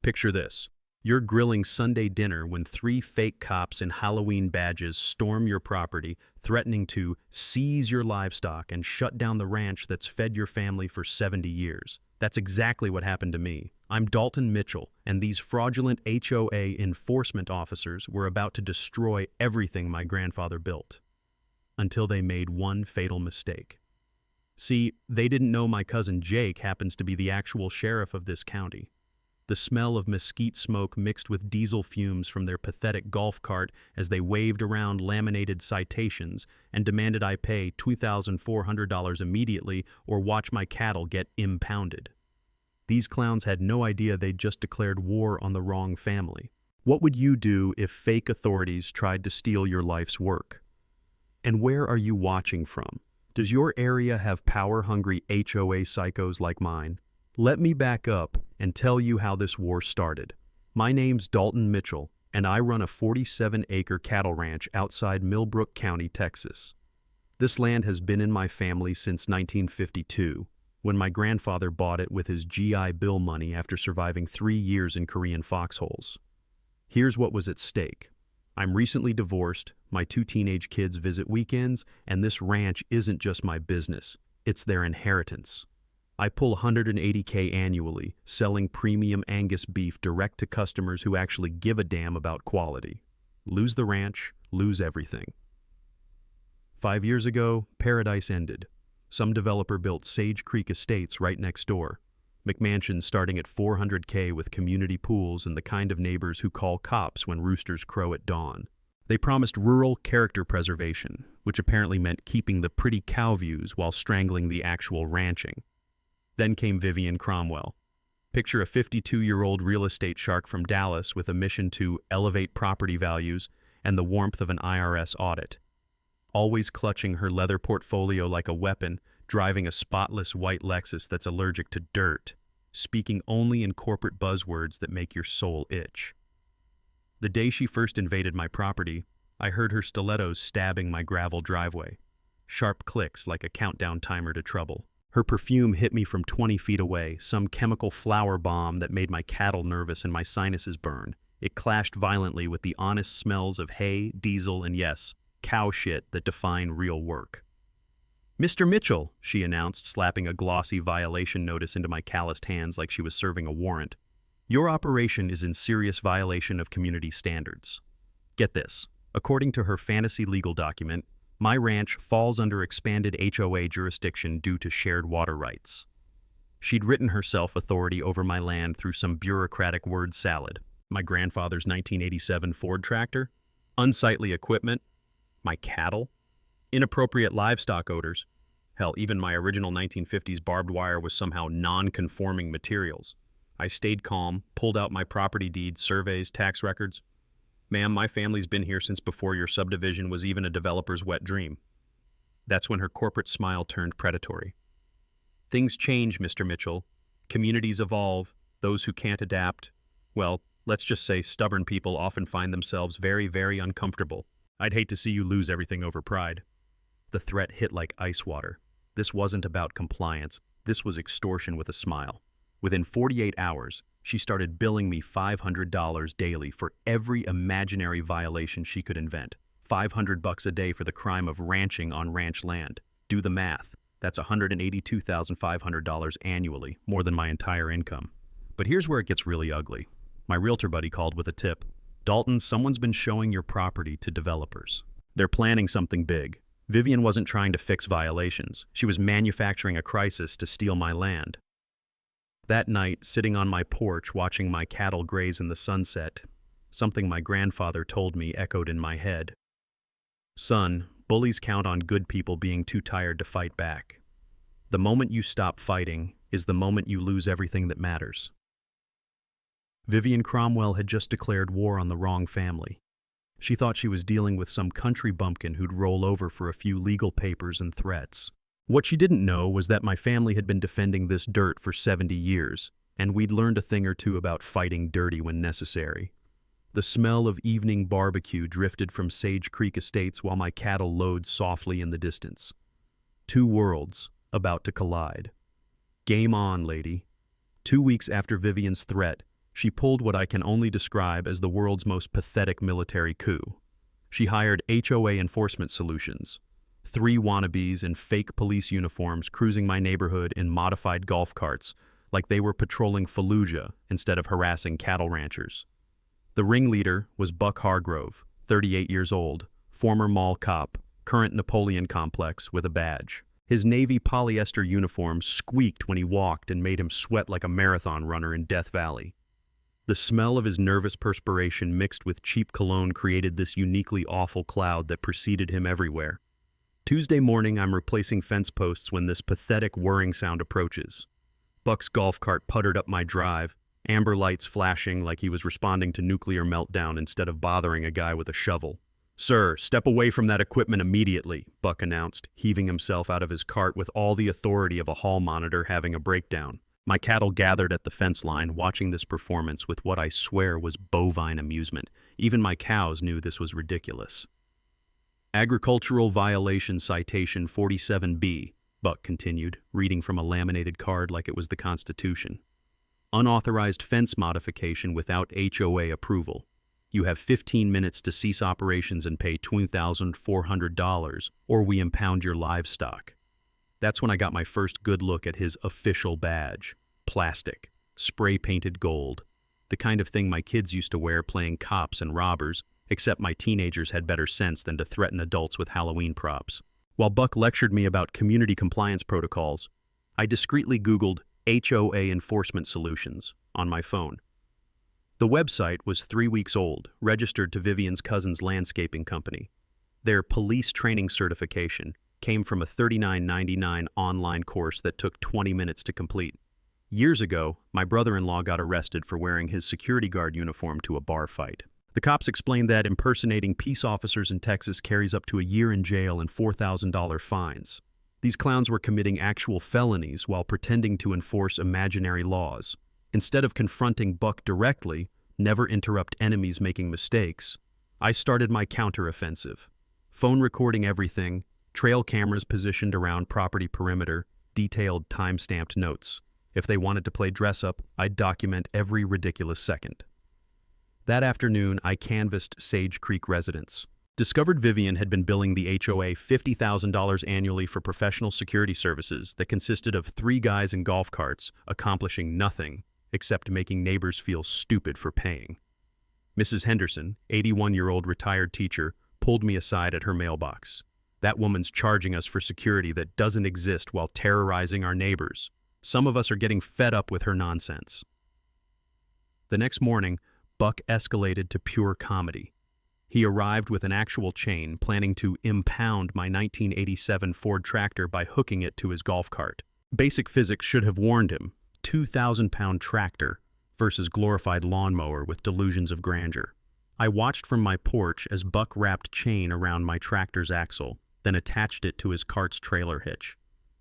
Picture this. You're grilling Sunday dinner when three fake cops in Halloween badges storm your property, threatening to seize your livestock and shut down the ranch that's fed your family for 70 years. That's exactly what happened to me. I'm Dalton Mitchell, and these fraudulent HOA enforcement officers were about to destroy everything my grandfather built. Until they made one fatal mistake. See, they didn't know my cousin Jake happens to be the actual sheriff of this county. The smell of mesquite smoke mixed with diesel fumes from their pathetic golf cart as they waved around laminated citations and demanded I pay $2,400 immediately or watch my cattle get impounded. These clowns had no idea they'd just declared war on the wrong family. What would you do if fake authorities tried to steal your life's work? And where are you watching from? Does your area have power-hungry HOA psychos like mine? Let me back up and tell you how this war started. My name's Dalton Mitchell, and I run a 47-acre cattle ranch outside Millbrook County, Texas. This land has been in my family since 1952, when my grandfather bought it with his GI Bill money after surviving 3 years in Korean foxholes. Here's what was at stake. I'm recently divorced, my 2 teenage kids visit weekends, and this ranch isn't just my business, it's their inheritance. I pull $180K annually, selling premium Angus beef direct to customers who actually give a damn about quality. Lose the ranch, lose everything. 5 years ago, paradise ended. Some developer built Sage Creek Estates right next door. McMansions starting at $400K with community pools and the kind of neighbors who call cops when roosters crow at dawn. They promised rural character preservation, which apparently meant keeping the pretty cow views while strangling the actual ranching. Then came Vivian Cromwell. Picture a 52-year-old real estate shark from Dallas with a mission to elevate property values and the warmth of an IRS audit. Always clutching her leather portfolio like a weapon, driving a spotless white Lexus that's allergic to dirt, speaking only in corporate buzzwords that make your soul itch. The day she first invaded my property, I heard her stilettos stabbing my gravel driveway. Sharp clicks like a countdown timer to trouble. Her perfume hit me from 20 feet away, some chemical flower bomb that made my cattle nervous and my sinuses burn. It clashed violently with the honest smells of hay, diesel, and yes, cow shit that define real work. "Mr. Mitchell," she announced, slapping a glossy violation notice into my calloused hands like she was serving a warrant. "Your operation is in serious violation of community standards." Get this. According to her fantasy legal document, my ranch falls under expanded HOA jurisdiction due to shared water rights. She'd written herself authority over my land through some bureaucratic word salad. My grandfather's 1987 Ford tractor, unsightly equipment, my cattle, inappropriate livestock odors. Hell, even my original 1950s barbed wire was somehow non-conforming materials. I stayed calm, pulled out my property deeds, surveys, tax records. "Ma'am, my family's been here since before your subdivision was even a developer's wet dream." That's when her corporate smile turned predatory. "Things change, Mr. Mitchell. Communities evolve. Those who can't adapt, well, let's just say stubborn people often find themselves very, very uncomfortable. I'd hate to see you lose everything over pride." The threat hit like ice water. This wasn't about compliance. This was extortion with a smile. Within 48 hours, she started billing me $500 daily for every imaginary violation she could invent. $500 a day for the crime of ranching on ranch land. Do the math. That's $182,500 annually, more than my entire income. But here's where it gets really ugly. My realtor buddy called with a tip. "Dalton, someone's been showing your property to developers. They're planning something big." Vivian wasn't trying to fix violations. She was manufacturing a crisis to steal my land. That night, sitting on my porch watching my cattle graze in the sunset, something my grandfather told me echoed in my head. "Son, bullies count on good people being too tired to fight back. The moment you stop fighting is the moment you lose everything that matters." Vivian Cromwell had just declared war on the wrong family. She thought she was dealing with some country bumpkin who'd roll over for a few legal papers and threats. What she didn't know was that my family had been defending this dirt for 70 years, and we'd learned a thing or two about fighting dirty when necessary. The smell of evening barbecue drifted from Sage Creek Estates while my cattle lowed softly in the distance. Two worlds about to collide. Game on, lady. 2 weeks after Vivian's threat, She pulled what I can only describe as the world's most pathetic military coup. She hired HOA Enforcement Solutions, 3 wannabes in fake police uniforms cruising my neighborhood in modified golf carts like they were patrolling Fallujah instead of harassing cattle ranchers. The ringleader was Buck Hargrove, 38 years old, former mall cop, current Napoleon complex with a badge. His navy polyester uniform squeaked when he walked and made him sweat like a marathon runner in Death Valley. The smell of his nervous perspiration mixed with cheap cologne created this uniquely awful cloud that preceded him everywhere. Tuesday morning, I'm replacing fence posts when this pathetic whirring sound approaches. Buck's golf cart puttered up my drive, amber lights flashing like he was responding to nuclear meltdown instead of bothering a guy with a shovel. "Sir, step away from that equipment immediately," Buck announced, heaving himself out of his cart with all the authority of a hall monitor having a breakdown. My cattle gathered at the fence line, watching this performance with what I swear was bovine amusement. Even my cows knew this was ridiculous. "Agricultural Violation Citation 47B, Buck continued, reading from a laminated card like it was the Constitution. "Unauthorized fence modification without HOA approval. You have 15 minutes to cease operations and pay $2,400, or we impound your livestock." That's when I got my first good look at his official badge. Plastic, spray-painted gold. The kind of thing my kids used to wear playing cops and robbers, except my teenagers had better sense than to threaten adults with Halloween props. While Buck lectured me about community compliance protocols, I discreetly Googled HOA Enforcement Solutions on my phone. The website was 3 weeks old, registered to Vivian's cousin's landscaping company. Their police training certification came from a $39.99 online course that took 20 minutes to complete. Years ago, my brother-in-law got arrested for wearing his security guard uniform to a bar fight. The cops explained that impersonating peace officers in Texas carries up to a year in jail and $4,000 fines. These clowns were committing actual felonies while pretending to enforce imaginary laws. Instead of confronting Buck directly, never interrupt enemies making mistakes, I started my counteroffensive. Phone recording everything, trail cameras positioned around property perimeter, detailed time-stamped notes. If they wanted to play dress-up, I'd document every ridiculous second. That afternoon, I canvassed Sage Creek residents. Discovered Vivian had been billing the HOA $50,000 annually for professional security services that consisted of 3 guys in golf carts accomplishing nothing except making neighbors feel stupid for paying. Mrs. Henderson, 81-year-old retired teacher, pulled me aside at her mailbox. "That woman's charging us for security that doesn't exist while terrorizing our neighbors. Some of us are getting fed up with her nonsense." The next morning, Buck escalated to pure comedy. He arrived with an actual chain, planning to impound my 1987 Ford tractor by hooking it to his golf cart. Basic physics should have warned him. 2,000-pound tractor versus glorified lawnmower with delusions of grandeur. I watched from my porch as Buck wrapped chain around my tractor's axle, then attached it to his cart's trailer hitch.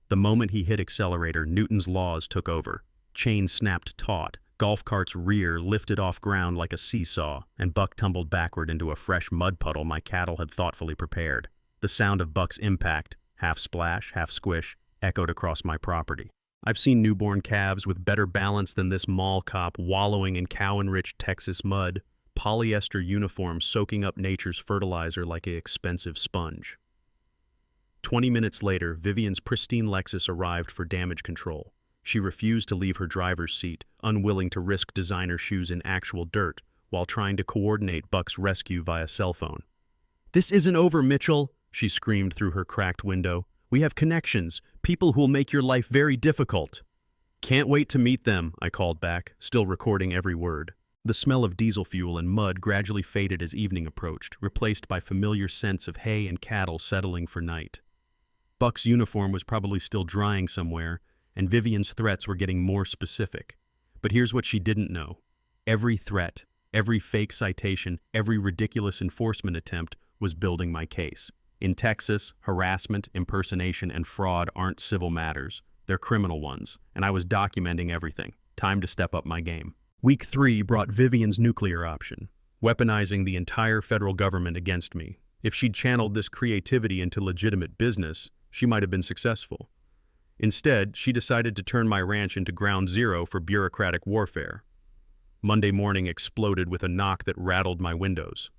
The moment he hit accelerator, Newton's laws took over. Chain snapped taut, golf cart's rear lifted off ground like a seesaw, and Buck tumbled backward into a fresh mud puddle my cattle had thoughtfully prepared. The sound of Buck's impact, half splash, half squish, echoed across my property. I've seen newborn calves with better balance than this mall cop wallowing in cow-enriched Texas mud, polyester uniform soaking up nature's fertilizer like an expensive sponge. 20 minutes later, Vivian's pristine Lexus arrived for damage control. She refused to leave her driver's seat, unwilling to risk designer shoes in actual dirt, while trying to coordinate Buck's rescue via cell phone. "This isn't over, Mitchell," she screamed through her cracked window. "We have connections, people who'll make your life very difficult." "Can't wait to meet them," I called back, still recording every word. The smell of diesel fuel and mud gradually faded as evening approached, replaced by familiar scents of hay and cattle settling for night. Buck's uniform was probably still drying somewhere, and Vivian's threats were getting more specific. But here's what she didn't know. Every threat, every fake citation, every ridiculous enforcement attempt was building my case. In Texas, harassment, impersonation, and fraud aren't civil matters. They're criminal ones, and I was documenting everything. Time to step up my game. Week 3 brought Vivian's nuclear option, weaponizing the entire federal government against me. If she'd channeled this creativity into legitimate business, she might have been successful. Instead, she decided to turn my ranch into ground zero for bureaucratic warfare. Monday morning exploded with a knock that rattled my windows.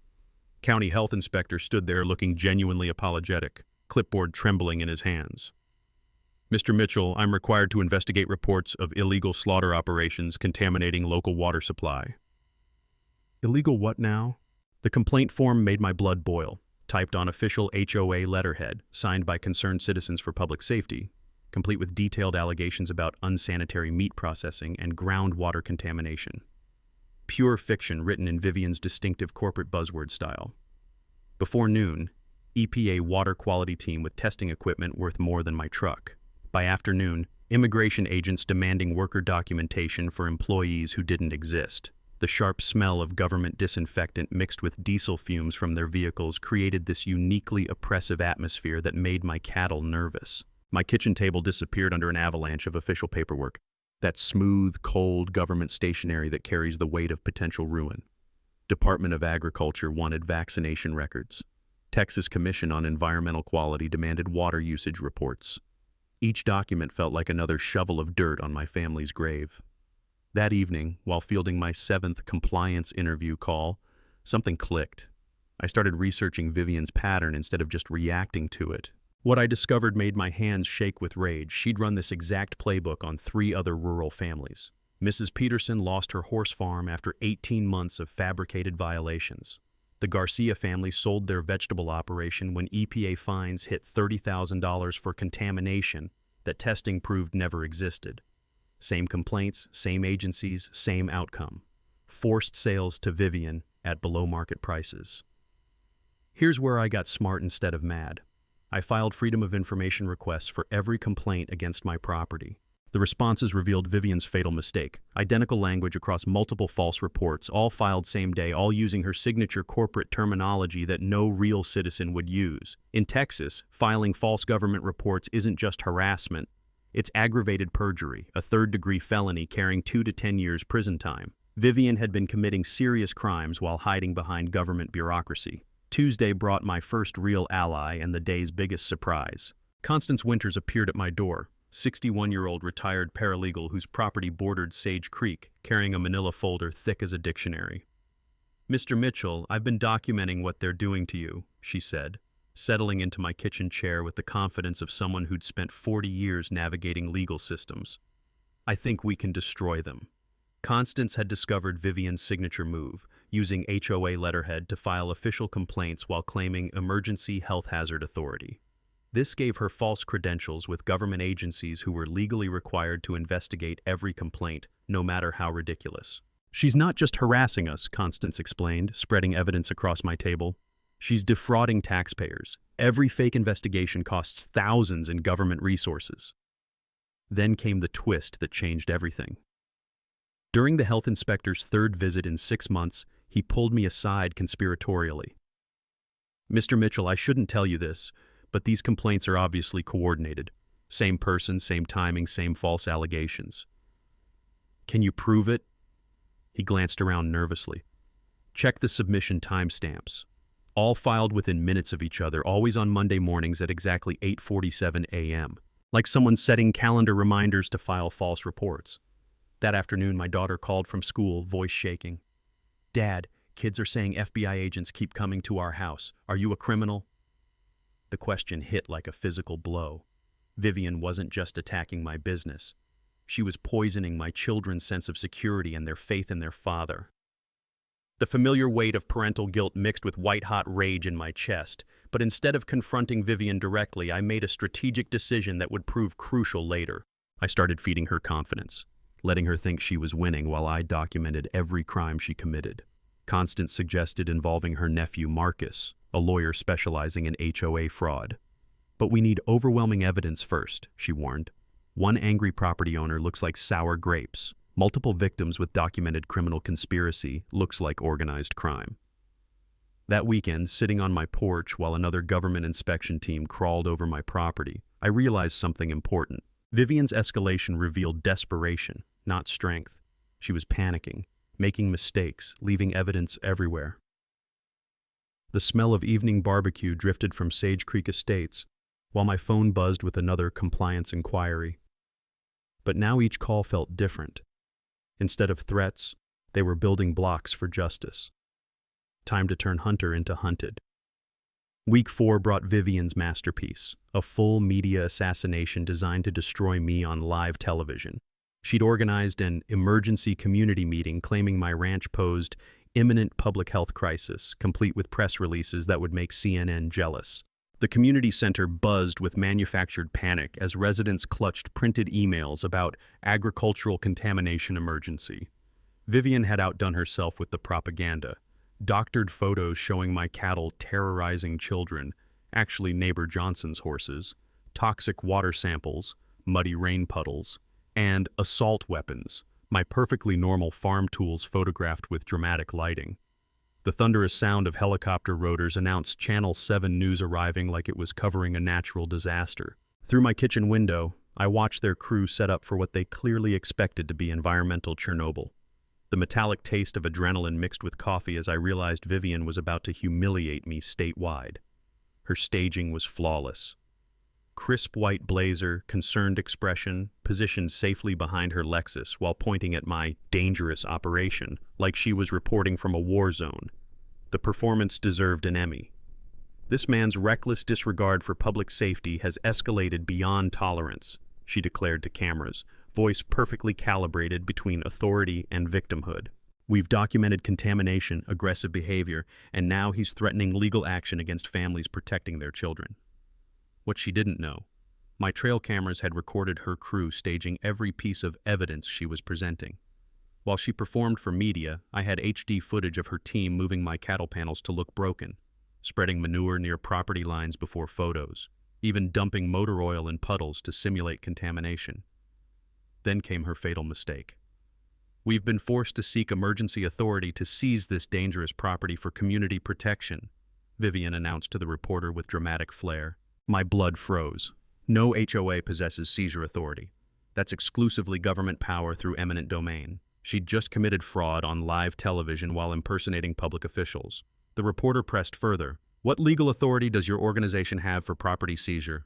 County health inspector stood there looking genuinely apologetic, clipboard trembling in his hands. "Mr. Mitchell, I'm required to investigate reports of illegal slaughter operations contaminating local water supply." Illegal what now? The complaint form made my blood boil, typed on official HOA letterhead, signed by concerned citizens for public safety, complete with detailed allegations about unsanitary meat processing and groundwater contamination. Pure fiction written in Vivian's distinctive corporate buzzword style. Before noon, EPA water quality team with testing equipment worth more than my truck. By afternoon, immigration agents demanding worker documentation for employees who didn't exist. The sharp smell of government disinfectant mixed with diesel fumes from their vehicles created this uniquely oppressive atmosphere that made my cattle nervous. My kitchen table disappeared under an avalanche of official paperwork. That smooth, cold government stationery that carries the weight of potential ruin. Department of Agriculture wanted vaccination records. Texas Commission on Environmental Quality demanded water usage reports. Each document felt like another shovel of dirt on my family's grave. That evening, while fielding my 7th compliance interview call, something clicked. I started researching Vivian's pattern instead of just reacting to it. What I discovered made my hands shake with rage. She'd run this exact playbook on 3 other rural families. Mrs. Peterson lost her horse farm after 18 months of fabricated violations. The Garcia family sold their vegetable operation when EPA fines hit $30,000 for contamination that testing proved never existed. Same complaints, same agencies, same outcome. Forced sales to Vivian at below market prices. Here's where I got smart instead of mad. I filed Freedom of Information requests for every complaint against my property. The responses revealed Vivian's fatal mistake. Identical language across multiple false reports, all filed same day, all using her signature corporate terminology that no real citizen would use. In Texas, filing false government reports isn't just harassment. It's aggravated perjury, a 3rd-degree felony carrying 2 to 10 years prison time. Vivian had been committing serious crimes while hiding behind government bureaucracy. Tuesday brought my first real ally and the day's biggest surprise. Constance Winters appeared at my door. 61-year-old retired paralegal whose property bordered Sage Creek, carrying a manila folder thick as a dictionary. "Mr. Mitchell, I've been documenting what they're doing to you," she said, settling into my kitchen chair with the confidence of someone who'd spent 40 years navigating legal systems. "I think we can destroy them." Constance had discovered Vivian's signature move, using HOA letterhead to file official complaints while claiming emergency health hazard authority. This gave her false credentials with government agencies who were legally required to investigate every complaint, no matter how ridiculous. "She's not just harassing us," Constance explained, spreading evidence across my table. "She's defrauding taxpayers. Every fake investigation costs thousands in government resources." Then came the twist that changed everything. During the health inspector's 3rd visit in 6 months, he pulled me aside conspiratorially. "Mr. Mitchell, I shouldn't tell you this, but these complaints are obviously coordinated. Same person, same timing, same false allegations." "Can you prove it?" He glanced around nervously. "Check the submission timestamps. All filed within minutes of each other, always on Monday mornings at exactly 8:47 a.m. Like someone setting calendar reminders to file false reports. That afternoon, my daughter called from school, voice shaking. "Dad, kids are saying FBI agents keep coming to our house. Are you a criminal?" The question hit like a physical blow. Vivian wasn't just attacking my business. She was poisoning my children's sense of security and their faith in their father. The familiar weight of parental guilt mixed with white-hot rage in my chest, but instead of confronting Vivian directly, I made a strategic decision that would prove crucial later. I started feeding her confidence, letting her think she was winning while I documented every crime she committed. Constance suggested involving her nephew Marcus, a lawyer specializing in HOA fraud. "But we need overwhelming evidence first," she warned. "One angry property owner looks like sour grapes. Multiple victims with documented criminal conspiracy looks like organized crime." That weekend, sitting on my porch while another government inspection team crawled over my property, I realized something important. Vivian's escalation revealed desperation, not strength. She was panicking, making mistakes, leaving evidence everywhere. The smell of evening barbecue drifted from Sage Creek Estates, while my phone buzzed with another compliance inquiry. But now each call felt different. Instead of threats, They were building blocks for justice. Time to turn hunter into hunted. Week 4 brought Vivian's masterpiece, a full media assassination designed to destroy me on live television. She'd organized an emergency community meeting claiming my ranch posed imminent public health crisis, complete with press releases that would make CNN jealous. The community center buzzed with manufactured panic as residents clutched printed emails about agricultural contamination emergency. Vivian had outdone herself with the propaganda. Doctored photos showing my cattle terrorizing children, actually neighbor Johnson's horses, toxic water samples, muddy rain puddles, and assault weapons, my perfectly normal farm tools photographed with dramatic lighting. The thunderous sound of helicopter rotors announced Channel 7 news arriving like it was covering a natural disaster. Through my kitchen window, I watched their crew set up for what they clearly expected to be environmental Chernobyl. The metallic taste of adrenaline mixed with coffee as I realized Vivian was about to humiliate me statewide. Her staging was flawless. Crisp white blazer, concerned expression, positioned safely behind her Lexus while pointing at my dangerous operation, like she was reporting from a war zone. The performance deserved an Emmy. This man's reckless disregard for public safety has escalated beyond tolerance, she declared to cameras, voice perfectly calibrated between authority and victimhood. We've documented contamination, aggressive behavior, and now he's threatening legal action against families protecting their children. What she didn't know, my trail cameras had recorded her crew staging every piece of evidence she was presenting. While she performed for media, I had HD footage of her team moving my cattle panels to look broken, spreading manure near property lines before photos, even dumping motor oil in puddles to simulate contamination. Then came her fatal mistake. We've been forced to seek emergency authority to seize this dangerous property for community protection, Vivian announced to the reporter with dramatic flair. My blood froze. No HOA possesses seizure authority. That's exclusively government power through eminent domain. She'd just committed fraud on live television while impersonating public officials. The reporter pressed further. What legal authority does your organization have for property seizure?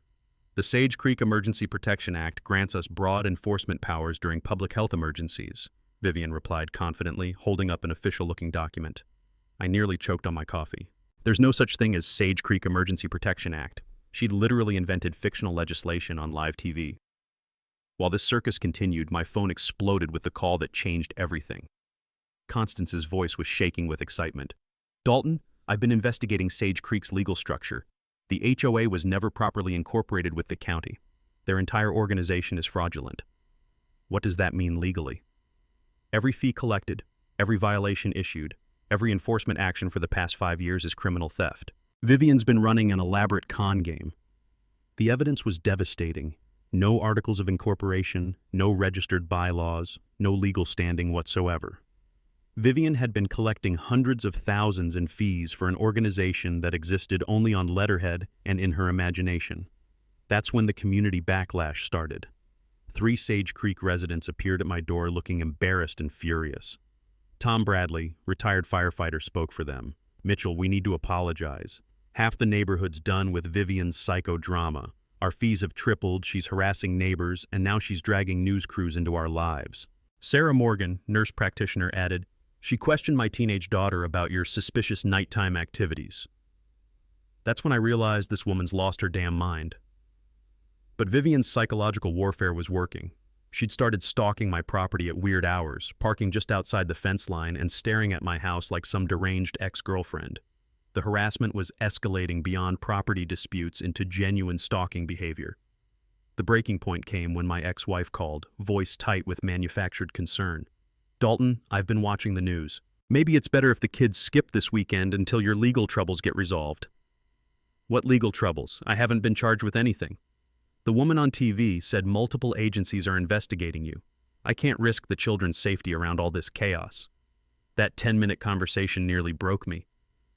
The Sage Creek Emergency Protection Act grants us broad enforcement powers during public health emergencies, Vivian replied confidently, holding up an official-looking document. I nearly choked on my coffee. There's no such thing as Sage Creek Emergency Protection Act. She'd literally invented fictional legislation on live TV. While this circus continued, my phone exploded with the call that changed everything. Constance's voice was shaking with excitement. Dalton, I've been investigating Sage Creek's legal structure. The HOA was never properly incorporated with the county. Their entire organization is fraudulent. What does that mean legally? Every fee collected, every violation issued, every enforcement action for the past 5 years is criminal theft. Vivian's been running an elaborate con game. The evidence was devastating. No articles of incorporation, no registered bylaws, no legal standing whatsoever. Vivian had been collecting hundreds of thousands in fees for an organization that existed only on letterhead and in her imagination. That's when the community backlash started. 3 Sage Creek residents appeared at my door looking embarrassed and furious. Tom Bradley, retired firefighter, spoke for them. Mitchell, we need to apologize. Half the neighborhood's done with Vivian's psychodrama. Our fees have tripled, she's harassing neighbors, and now she's dragging news crews into our lives. Sarah Morgan, nurse practitioner, added, she questioned my teenage daughter about your suspicious nighttime activities. That's when I realized this woman's lost her damn mind. But Vivian's psychological warfare was working. She'd started stalking my property at weird hours, parking just outside the fence line and staring at my house like some deranged ex-girlfriend. The harassment was escalating beyond property disputes into genuine stalking behavior. The breaking point came when my ex-wife called, voice tight with manufactured concern. Dalton, I've been watching the news. Maybe it's better if the kids skip this weekend until your legal troubles get resolved. What legal troubles? I haven't been charged with anything. The woman on TV said multiple agencies are investigating you. I can't risk the children's safety around all this chaos. That 10-minute conversation nearly broke me.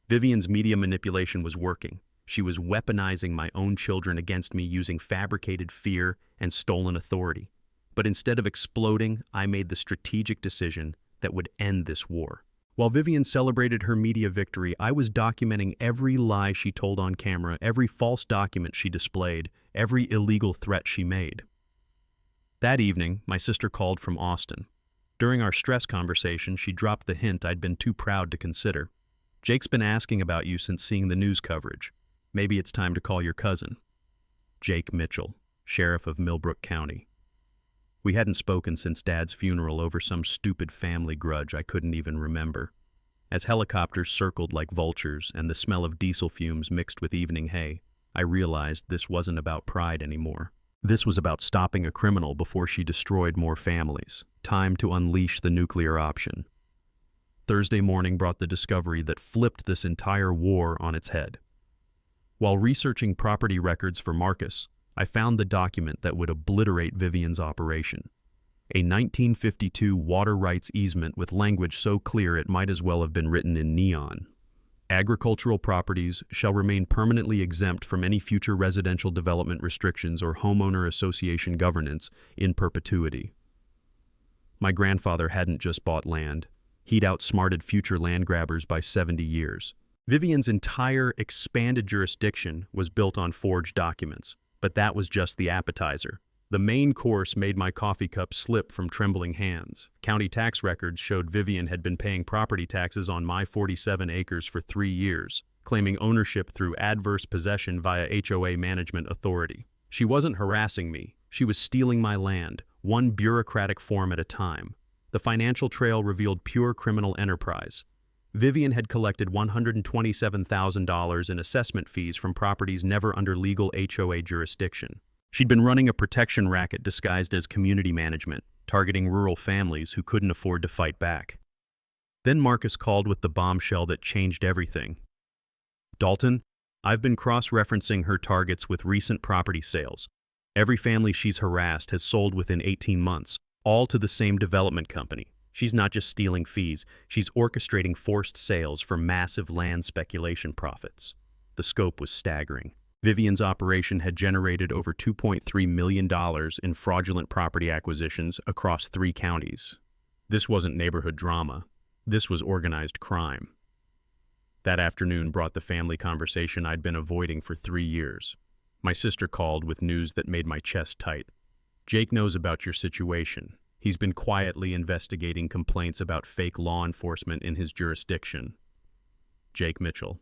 Vivian's media manipulation was working. She was weaponizing my own children against me using fabricated fear and stolen authority. But instead of exploding, I made the strategic decision that would end this war. While Vivian celebrated her media victory, I was documenting every lie she told on camera, every false document she displayed, every illegal threat she made. That evening, my sister called from Austin. During our stress conversation, she dropped the hint I'd been too proud to consider. Jake's been asking about you since seeing the news coverage. Maybe it's time to call your cousin. Jake Mitchell, sheriff of Millbrook County. We hadn't spoken since Dad's funeral over some stupid family grudge I couldn't even remember. As helicopters circled like vultures and the smell of diesel fumes mixed with evening hay, I realized this wasn't about pride anymore. This was about stopping a criminal before she destroyed more families. Time to unleash the nuclear option. Thursday morning brought the discovery that flipped this entire war on its head. While researching property records for Marcus, I found the document that would obliterate Vivian's operation. A 1952 water rights easement with language so clear it might as well have been written in neon. Agricultural properties shall remain permanently exempt from any future residential development restrictions or homeowner association governance in perpetuity. My grandfather hadn't just bought land. He'd outsmarted future land grabbers by 70 years. Vivian's entire expanded jurisdiction was built on forged documents, but that was just the appetizer. The main course made my coffee cup slip from trembling hands. County tax records showed Vivian had been paying property taxes on my 47 acres for 3 years, claiming ownership through adverse possession via HOA management authority. She wasn't harassing me. She was stealing my land, one bureaucratic form at a time. The financial trail revealed pure criminal enterprise. Vivian had collected $127,000 in assessment fees from properties never under legal HOA jurisdiction. She'd been running a protection racket disguised as community management, targeting rural families who couldn't afford to fight back. Then Marcus called with the bombshell that changed everything. Dalton, I've been cross-referencing her targets with recent property sales. Every family she's harassed has sold within 18 months, all to the same development company. She's not just stealing fees, she's orchestrating forced sales for massive land speculation profits. The scope was staggering. Vivian's operation had generated over $2.3 million in fraudulent property acquisitions across 3 counties. This wasn't neighborhood drama. This was organized crime. That afternoon brought the family conversation I'd been avoiding for 3 years. My sister called with news that made my chest tight. Jake knows about your situation. He's been quietly investigating complaints about fake law enforcement in his jurisdiction. Jake Mitchell.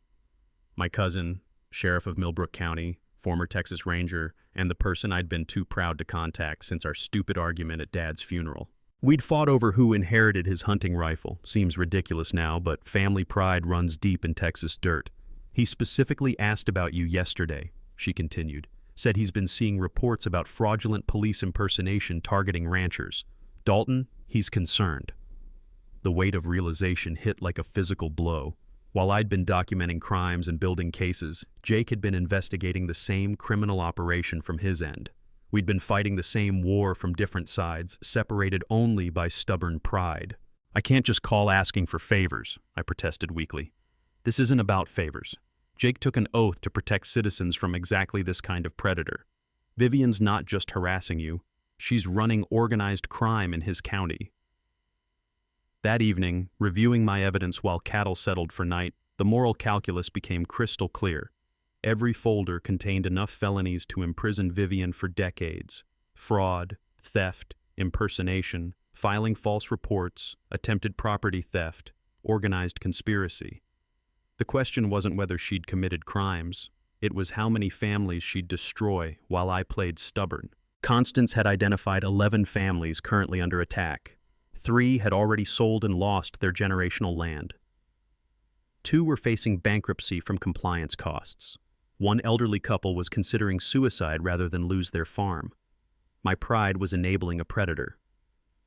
My cousin, sheriff of Millbrook County, former Texas Ranger, and the person I'd been too proud to contact since our stupid argument at Dad's funeral. We'd fought over who inherited his hunting rifle. Seems ridiculous now, but family pride runs deep in Texas dirt. He specifically asked about you yesterday, she continued. Said he's been seeing reports about fraudulent police impersonation targeting ranchers. Dalton, he's concerned. The weight of realization hit like a physical blow. While I'd been documenting crimes and building cases, Jake had been investigating the same criminal operation from his end. We'd been fighting the same war from different sides, separated only by stubborn pride. I can't just call asking for favors, I protested weakly. This isn't about favors. Jake took an oath to protect citizens from exactly this kind of predator. Vivian's not just harassing you. She's running organized crime in his county. That evening, reviewing my evidence while cattle settled for night, the moral calculus became crystal clear. Every folder contained enough felonies to imprison Vivian for decades. Fraud, theft, impersonation, filing false reports, attempted property theft, organized conspiracy. The question wasn't whether she'd committed crimes. It was how many families she'd destroy while I played stubborn. Constance had identified 11 families currently under attack. 3 had already sold and lost their generational land. 2 were facing bankruptcy from compliance costs. 1 elderly couple was considering suicide rather than lose their farm. My pride was enabling a predator.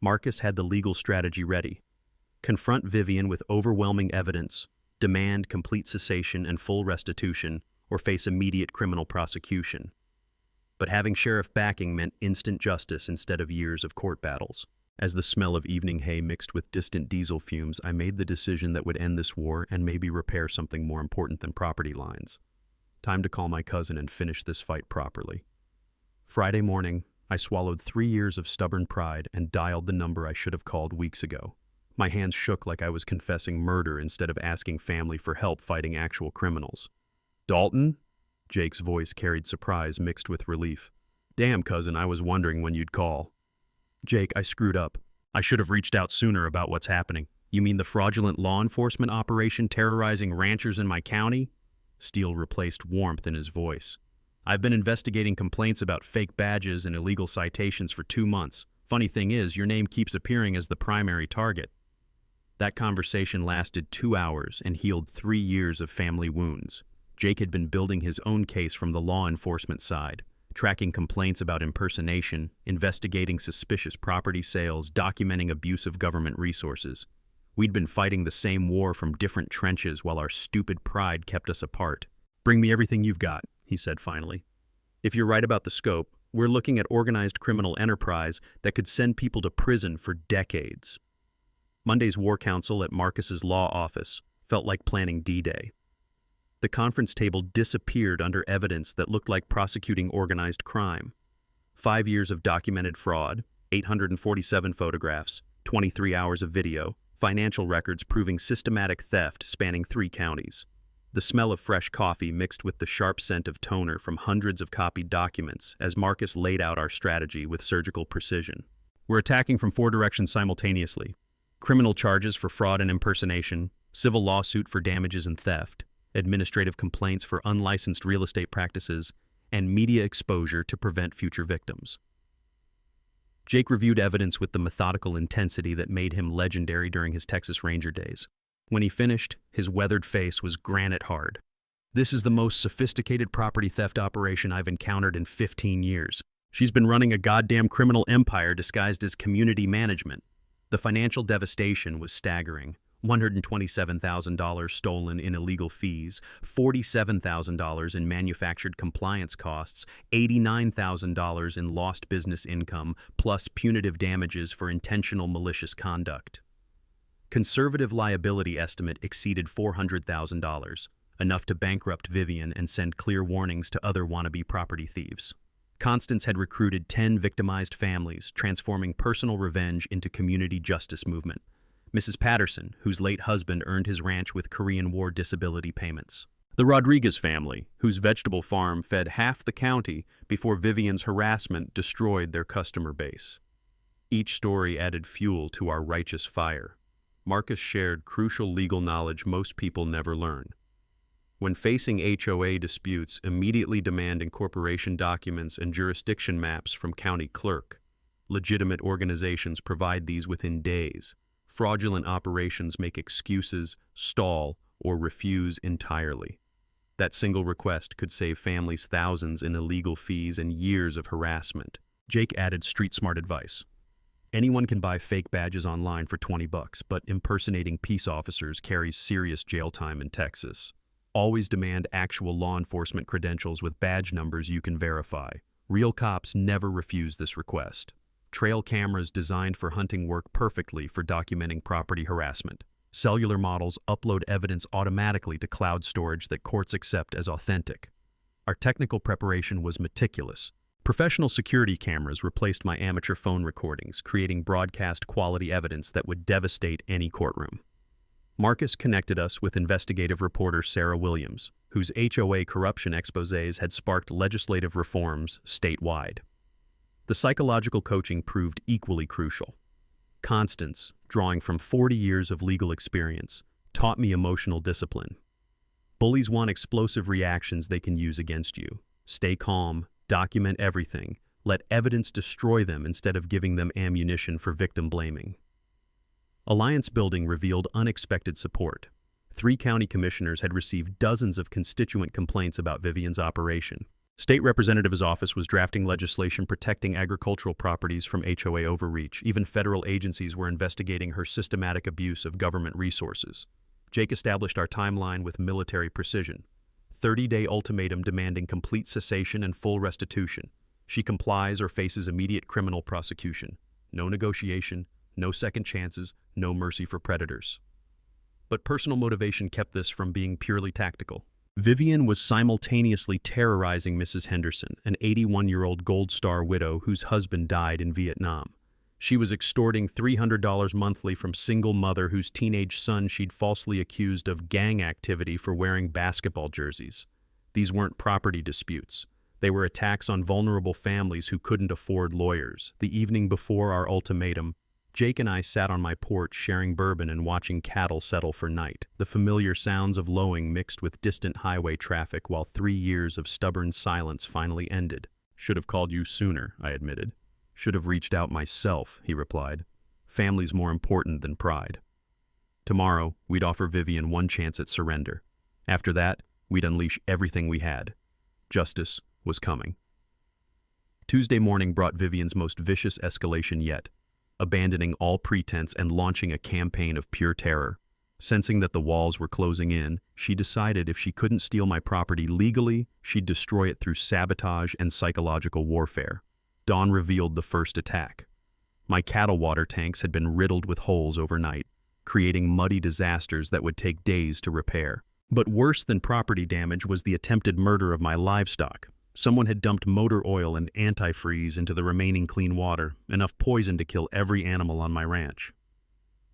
Marcus had the legal strategy ready. Confront Vivian with overwhelming evidence, demand complete cessation and full restitution, or face immediate criminal prosecution. But having sheriff backing meant instant justice instead of years of court battles. As the smell of evening hay mixed with distant diesel fumes, I made the decision that would end this war and maybe repair something more important than property lines. Time to call my cousin and finish this fight properly. Friday morning, I swallowed 3 years of stubborn pride and dialed the number I should have called weeks ago. My hands shook like I was confessing murder instead of asking family for help fighting actual criminals. Dalton? Jake's voice carried surprise mixed with relief. Damn, cousin, I was wondering when you'd call. Jake, I screwed up. I should have reached out sooner about what's happening. You mean the fraudulent law enforcement operation terrorizing ranchers in my county? Steele replaced warmth in his voice. I've been investigating complaints about fake badges and illegal citations for 2 months. Funny thing is, your name keeps appearing as the primary target. That conversation lasted 2 hours and healed 3 years of family wounds. Jake had been building his own case from the law enforcement side, tracking complaints about impersonation, investigating suspicious property sales, documenting abuse of government resources. We'd been fighting the same war from different trenches while our stupid pride kept us apart. Bring me everything you've got, he said finally. If you're right about the scope, we're looking at organized criminal enterprise that could send people to prison for decades. Monday's war council at Marcus's law office felt like planning D-Day. The conference table disappeared under evidence that looked like prosecuting organized crime. 5 years of documented fraud, 847 photographs, 23 hours of video, financial records proving systematic theft spanning 3 counties. The smell of fresh coffee mixed with the sharp scent of toner from hundreds of copied documents as Marcus laid out our strategy with surgical precision. We're attacking from 4 directions simultaneously. Criminal charges for fraud and impersonation, civil lawsuit for damages and theft, administrative complaints for unlicensed real estate practices, and media exposure to prevent future victims. Jake reviewed evidence with the methodical intensity that made him legendary during his Texas Ranger days. When he finished, his weathered face was granite hard. This is the most sophisticated property theft operation I've encountered in 15 years. She's been running a goddamn criminal empire disguised as community management. The financial devastation was staggering. $127,000 stolen in illegal fees, $47,000 in manufactured compliance costs, $89,000 in lost business income, plus punitive damages for intentional malicious conduct. Conservative liability estimate exceeded $400,000, enough to bankrupt Vivian and send clear warnings to other wannabe property thieves. Constance had recruited 10 victimized families, transforming personal revenge into community justice movement. Mrs. Patterson, whose late husband earned his ranch with Korean War disability payments. The Rodriguez family, whose vegetable farm fed half the county before Vivian's harassment destroyed their customer base. Each story added fuel to our righteous fire. Marcus shared crucial legal knowledge most people never learn. When facing HOA disputes, immediately demand incorporation documents and jurisdiction maps from county clerk. Legitimate organizations provide these within days. Fraudulent operations make excuses, stall, or refuse entirely. That single request could save families thousands in illegal fees and years of harassment. Jake added street-smart advice. Anyone can buy fake badges online for $20, but impersonating peace officers carries serious jail time in Texas. Always demand actual law enforcement credentials with badge numbers you can verify. Real cops never refuse this request. Trail cameras designed for hunting work perfectly for documenting property harassment. Cellular models upload evidence automatically to cloud storage that courts accept as authentic. Our technical preparation was meticulous. Professional security cameras replaced my amateur phone recordings, creating broadcast-quality evidence that would devastate any courtroom. Marcus connected us with investigative reporter Sarah Williams, whose HOA corruption exposés had sparked legislative reforms statewide. The psychological coaching proved equally crucial. Constance, drawing from 40 years of legal experience, taught me emotional discipline. Bullies want explosive reactions they can use against you. Stay calm, document everything, let evidence destroy them instead of giving them ammunition for victim blaming. Alliance building revealed unexpected support. 3 county commissioners had received dozens of constituent complaints about Vivian's operation. State Representative's office was drafting legislation protecting agricultural properties from HOA overreach. Even federal agencies were investigating her systematic abuse of government resources. Jake established our timeline with military precision. 30-day ultimatum demanding complete cessation and full restitution. She complies or faces immediate criminal prosecution. No negotiation, no second chances, no mercy for predators. But personal motivation kept this from being purely tactical. Vivian was simultaneously terrorizing Mrs. Henderson, an 81-year-old Gold Star widow whose husband died in Vietnam. She was extorting $300 monthly from single mother whose teenage son she'd falsely accused of gang activity for wearing basketball jerseys. These weren't property disputes. They were attacks on vulnerable families who couldn't afford lawyers. The evening before our ultimatum, Jake and I sat on my porch sharing bourbon and watching cattle settle for night, the familiar sounds of lowing mixed with distant highway traffic while 3 years of stubborn silence finally ended. "Should have called you sooner," I admitted. "Should have reached out myself," he replied. "Family's more important than pride." Tomorrow, we'd offer Vivian one chance at surrender. After that, we'd unleash everything we had. Justice was coming. Tuesday morning brought Vivian's most vicious escalation yet, abandoning all pretense and launching a campaign of pure terror. Sensing that the walls were closing in, she decided if she couldn't steal my property legally, she'd destroy it through sabotage and psychological warfare. Dawn revealed the first attack. My cattle water tanks had been riddled with holes overnight, creating muddy disasters that would take days to repair. But worse than property damage was the attempted murder of my livestock. Someone had dumped motor oil and antifreeze into the remaining clean water, enough poison to kill every animal on my ranch.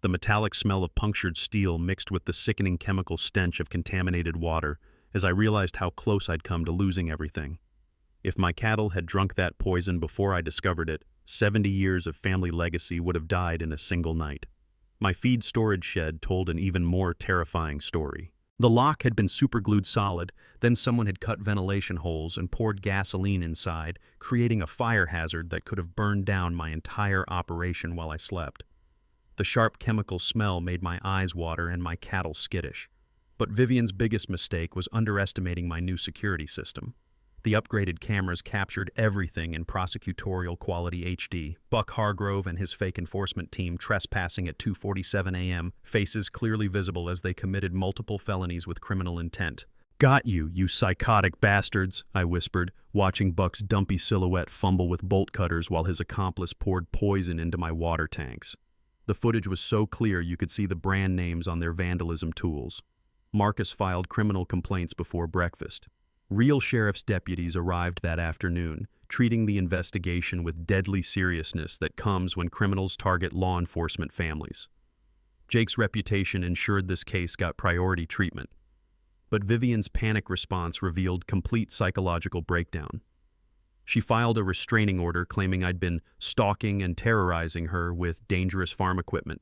The metallic smell of punctured steel mixed with the sickening chemical stench of contaminated water as I realized how close I'd come to losing everything. If my cattle had drunk that poison before I discovered it, 70 years of family legacy would have died in a single night. My feed storage shed told an even more terrifying story. The lock had been superglued solid, then someone had cut ventilation holes and poured gasoline inside, creating a fire hazard that could have burned down my entire operation while I slept. The sharp chemical smell made my eyes water and my cattle skittish. But Vivian's biggest mistake was underestimating my new security system. The upgraded cameras captured everything in prosecutorial quality HD. Buck Hargrove and his fake enforcement team trespassing at 2:47 a.m., faces clearly visible as they committed multiple felonies with criminal intent. "Got you, you psychotic bastards," I whispered, watching Buck's dumpy silhouette fumble with bolt cutters while his accomplice poured poison into my water tanks. The footage was so clear you could see the brand names on their vandalism tools. Marcus filed criminal complaints before breakfast. Real sheriff's deputies arrived that afternoon, treating the investigation with deadly seriousness that comes when criminals target law enforcement families. Jake's reputation ensured this case got priority treatment. But Vivian's panic response revealed complete psychological breakdown. She filed a restraining order claiming I'd been stalking and terrorizing her with dangerous farm equipment.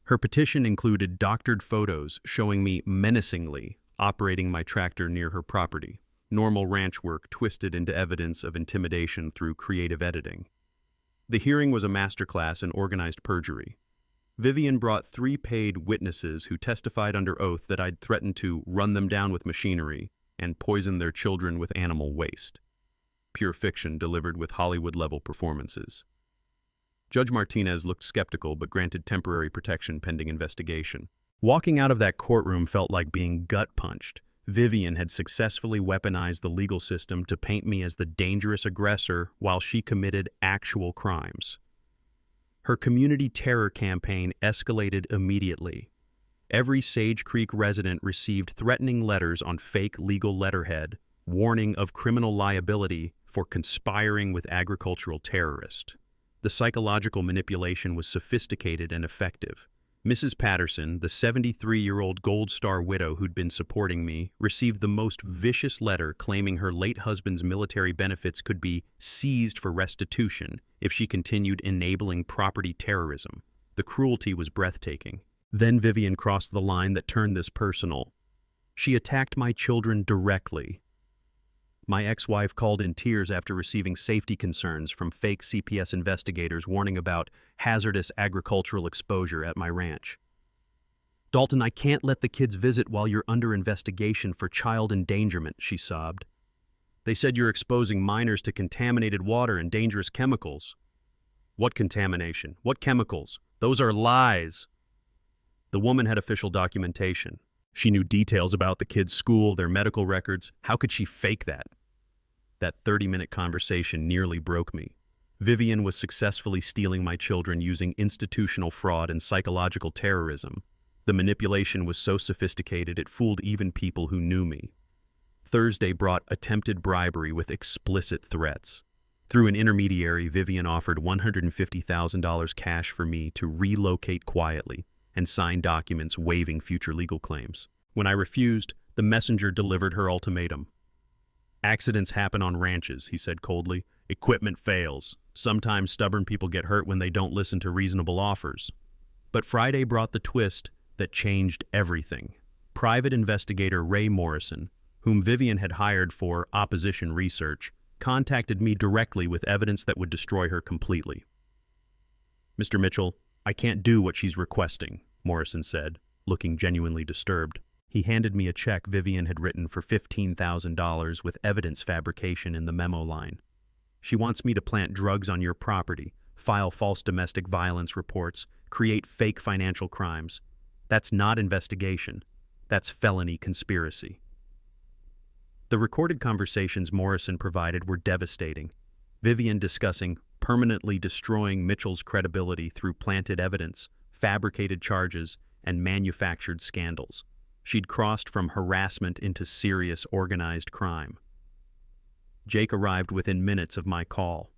Her petition included doctored photos showing me menacingly operating my tractor near her property. Normal ranch work twisted into evidence of intimidation through creative editing. The hearing was a masterclass in organized perjury. Vivian brought 3 paid witnesses who testified under oath that I'd threatened to run them down with machinery and poison their children with animal waste. Pure fiction delivered with Hollywood-level performances. Judge Martinez looked skeptical but granted temporary protection pending investigation. Walking out of that courtroom felt like being gut-punched. Vivian had successfully weaponized the legal system to paint me as the dangerous aggressor while she committed actual crimes. Her community terror campaign escalated immediately. Every Sage Creek resident received threatening letters on fake legal letterhead, warning of criminal liability for conspiring with agricultural terrorists. The psychological manipulation was sophisticated and effective. Mrs. Patterson, the 73-year-old Gold Star widow who'd been supporting me, received the most vicious letter claiming her late husband's military benefits could be seized for restitution if she continued enabling property terrorism. The cruelty was breathtaking. Then Vivian crossed the line that turned this personal. She attacked my children directly. My ex-wife called in tears after receiving safety concerns from fake CPS investigators warning about hazardous agricultural exposure at my ranch. "Dalton, I can't let the kids visit while you're under investigation for child endangerment," she sobbed. "They said you're exposing minors to contaminated water and dangerous chemicals." "What contamination? What chemicals? Those are lies." The woman had official documentation. She knew details about the kids' school, their medical records. How could she fake that? That 30-minute conversation nearly broke me. Vivian was successfully stealing my children using institutional fraud and psychological terrorism. The manipulation was so sophisticated it fooled even people who knew me. Thursday brought attempted bribery with explicit threats. Through an intermediary, Vivian offered $150,000 cash for me to relocate quietly and sign documents waiving future legal claims. When I refused, the messenger delivered her ultimatum. "Accidents happen on ranches," he said coldly, Equipment fails. Sometimes stubborn people get hurt when they don't listen to reasonable offers. But Friday brought the twist that changed everything. Private investigator Ray Morrison, whom Vivian had hired for opposition research, contacted me directly with evidence that would destroy her completely. "Mr. Mitchell, I can't do what she's requesting," Morrison said, looking genuinely disturbed. He handed me a check Vivian had written for $15,000 with evidence fabrication in the memo line. "She wants me to plant drugs on your property, file false domestic violence reports, create fake financial crimes. That's not investigation. That's felony conspiracy." The recorded conversations Morrison provided were devastating. Vivian discussing permanently destroying Mitchell's credibility through planted evidence, fabricated charges, and manufactured scandals. She'd crossed from harassment into serious organized crime. Jake arrived within minutes of my call.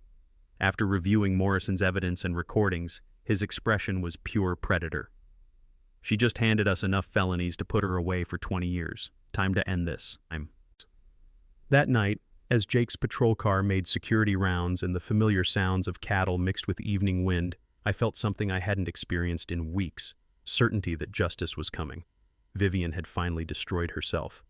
After reviewing Morrison's evidence and recordings, his expression was pure predator. "She just handed us enough felonies to put her away for 20 years. Time to end this." That night, as Jake's patrol car made security rounds and the familiar sounds of cattle mixed with evening wind, I felt something I hadn't experienced in weeks: certainty that justice was coming. Vivian had finally destroyed herself.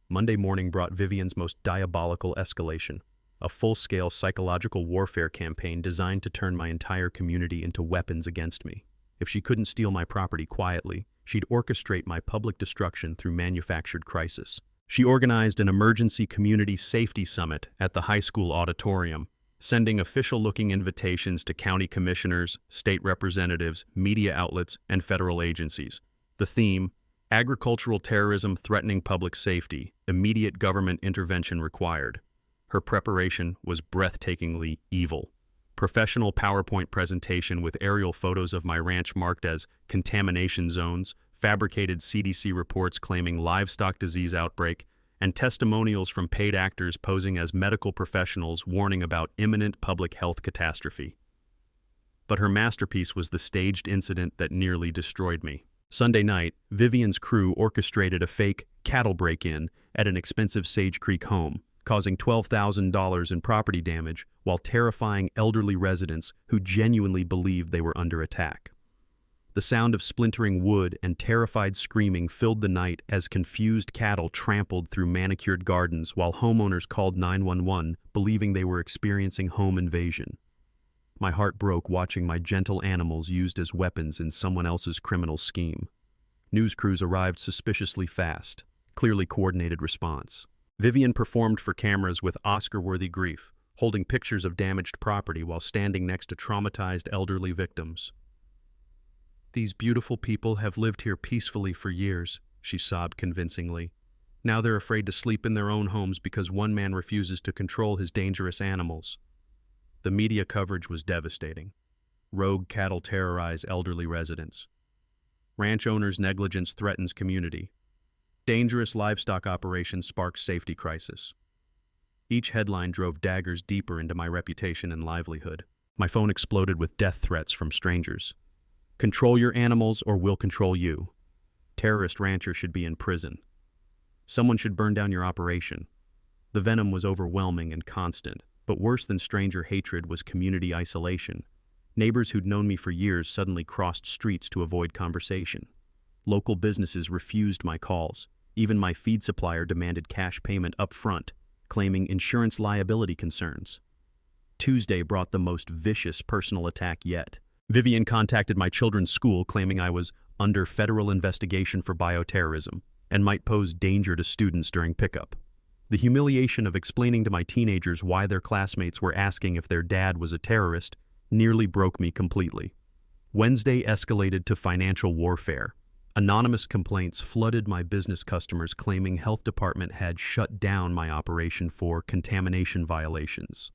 Monday morning brought Vivian's most diabolical escalation, a full-scale psychological warfare campaign designed to turn my entire community into weapons against me. If she couldn't steal my property quietly, she'd orchestrate my public destruction through manufactured crisis. She organized an emergency community safety summit at the high school auditorium, sending official-looking invitations to county commissioners, state representatives, media outlets, and federal agencies. The theme: agricultural terrorism threatening public safety, immediate government intervention required. Her preparation was breathtakingly evil. Professional PowerPoint presentation with aerial photos of my ranch marked as contamination zones, fabricated CDC reports claiming livestock disease outbreak, and testimonials from paid actors posing as medical professionals warning about imminent public health catastrophe. But her masterpiece was the staged incident that nearly destroyed me. Sunday night, Vivian's crew orchestrated a fake cattle break-in at an expensive Sage Creek home, causing $12,000 in property damage while terrifying elderly residents who genuinely believed they were under attack. The sound of splintering wood and terrified screaming filled the night as confused cattle trampled through manicured gardens while homeowners called 911, believing they were experiencing home invasion. My heart broke watching my gentle animals used as weapons in someone else's criminal scheme. News crews arrived suspiciously fast, clearly coordinated response. Vivian performed for cameras with Oscar-worthy grief, holding pictures of damaged property while standing next to traumatized elderly victims. "These beautiful people have lived here peacefully for years," she sobbed convincingly. "Now they're afraid to sleep in their own homes because one man refuses to control his dangerous animals." The media coverage was devastating. Rogue cattle terrorize elderly residents. Ranch owners' negligence threatens community. Dangerous livestock operation sparks safety crisis. Each headline drove daggers deeper into my reputation and livelihood. My phone exploded with death threats from strangers. "Control your animals or we'll control you." "Terrorist rancher should be in prison." "Someone should burn down your operation." The venom was overwhelming and constant, but worse than stranger hatred was community isolation. Neighbors who'd known me for years suddenly crossed streets to avoid conversation. Local businesses refused my calls. Even my feed supplier demanded cash payment up front, claiming insurance liability concerns. Tuesday brought the most vicious personal attack yet. Vivian contacted my children's school claiming I was under federal investigation for bioterrorism and might pose danger to students during pickup. The humiliation of explaining to my teenagers why their classmates were asking if their dad was a terrorist nearly broke me completely. Wednesday escalated to financial warfare. Anonymous complaints flooded my business customers claiming health department had shut down my operation for contamination violations.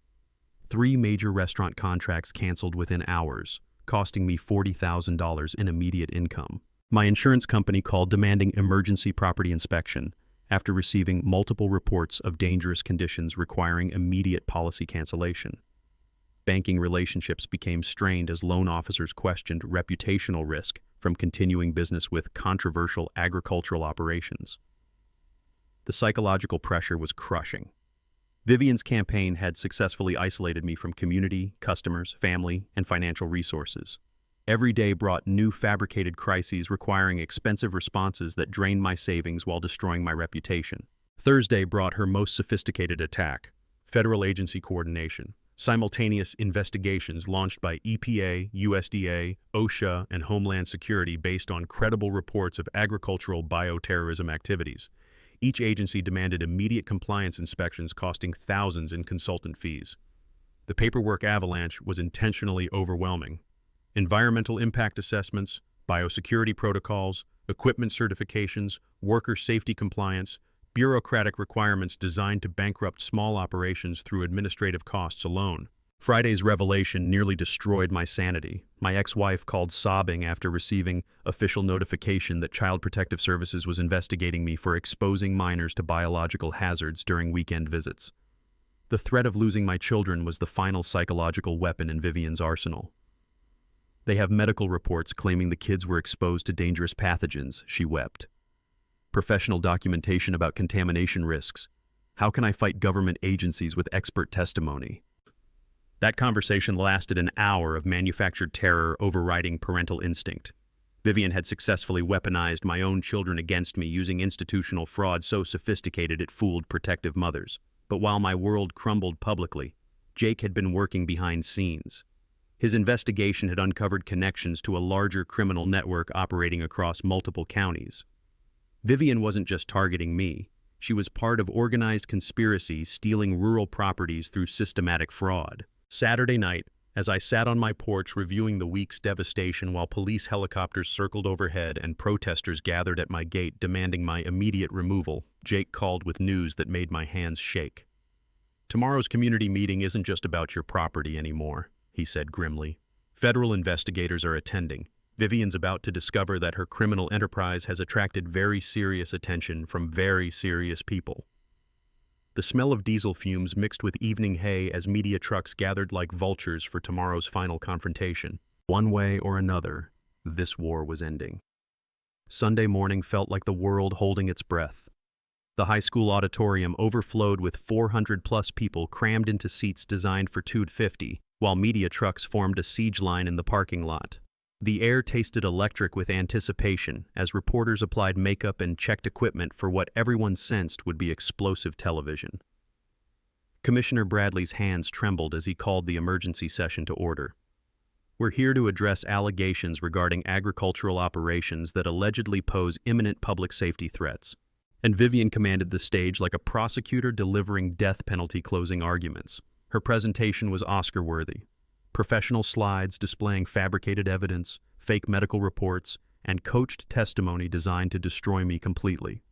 3 major restaurant contracts canceled within hours, costing me $40,000 in immediate income. My insurance company called demanding emergency property inspection after receiving multiple reports of dangerous conditions requiring immediate policy cancellation. Banking relationships became strained as loan officers questioned reputational risk from continuing business with controversial agricultural operations. The psychological pressure was crushing. Vivian's campaign had successfully isolated me from community, customers, family, and financial resources. Every day brought new fabricated crises requiring expensive responses that drained my savings while destroying my reputation. Thursday brought her most sophisticated attack: federal agency coordination, simultaneous investigations launched by EPA, USDA, OSHA, and Homeland Security based on credible reports of agricultural bioterrorism activities. Each agency demanded immediate compliance inspections costing thousands in consultant fees. The paperwork avalanche was intentionally overwhelming. Environmental impact assessments, biosecurity protocols, equipment certifications, worker safety compliance, bureaucratic requirements designed to bankrupt small operations through administrative costs alone. Friday's revelation nearly destroyed my sanity. My ex-wife called sobbing after receiving official notification that Child Protective Services was investigating me for exposing minors to biological hazards during weekend visits. The threat of losing my children was the final psychological weapon in Vivian's arsenal. "They have medical reports claiming the kids were exposed to dangerous pathogens," she wept. "Professional documentation about contamination risks. How can I fight government agencies with expert testimony?" That conversation lasted an hour of manufactured terror overriding parental instinct. Vivian had successfully weaponized my own children against me using institutional fraud so sophisticated it fooled protective mothers. But while my world crumbled publicly, Jake had been working behind scenes. His investigation had uncovered connections to a larger criminal network operating across multiple counties. Vivian wasn't just targeting me. She was part of organized conspiracy stealing rural properties through systematic fraud. Saturday night, as I sat on my porch reviewing the week's devastation while police helicopters circled overhead and protesters gathered at my gate demanding my immediate removal, Jake called with news that made my hands shake. "Tomorrow's community meeting isn't just about your property anymore," he said grimly. "Federal investigators are attending. Vivian's about to discover that her criminal enterprise has attracted very serious attention from very serious people." The smell of diesel fumes mixed with evening hay as media trucks gathered like vultures for tomorrow's final confrontation. One way or another, this war was ending. Sunday morning felt like the world holding its breath. The high school auditorium overflowed with 400-plus people crammed into seats designed for 250, while media trucks formed a siege line in the parking lot. The air tasted electric with anticipation as reporters applied makeup and checked equipment for what everyone sensed would be explosive television. Commissioner Bradley's hands trembled as he called the emergency session to order. "We're here to address allegations regarding agricultural operations that allegedly pose imminent public safety threats." And Vivian commanded the stage like a prosecutor delivering death penalty closing arguments. Her presentation was Oscar-worthy. Professional slides displaying fabricated evidence, fake medical reports, and coached testimony designed to destroy me completely.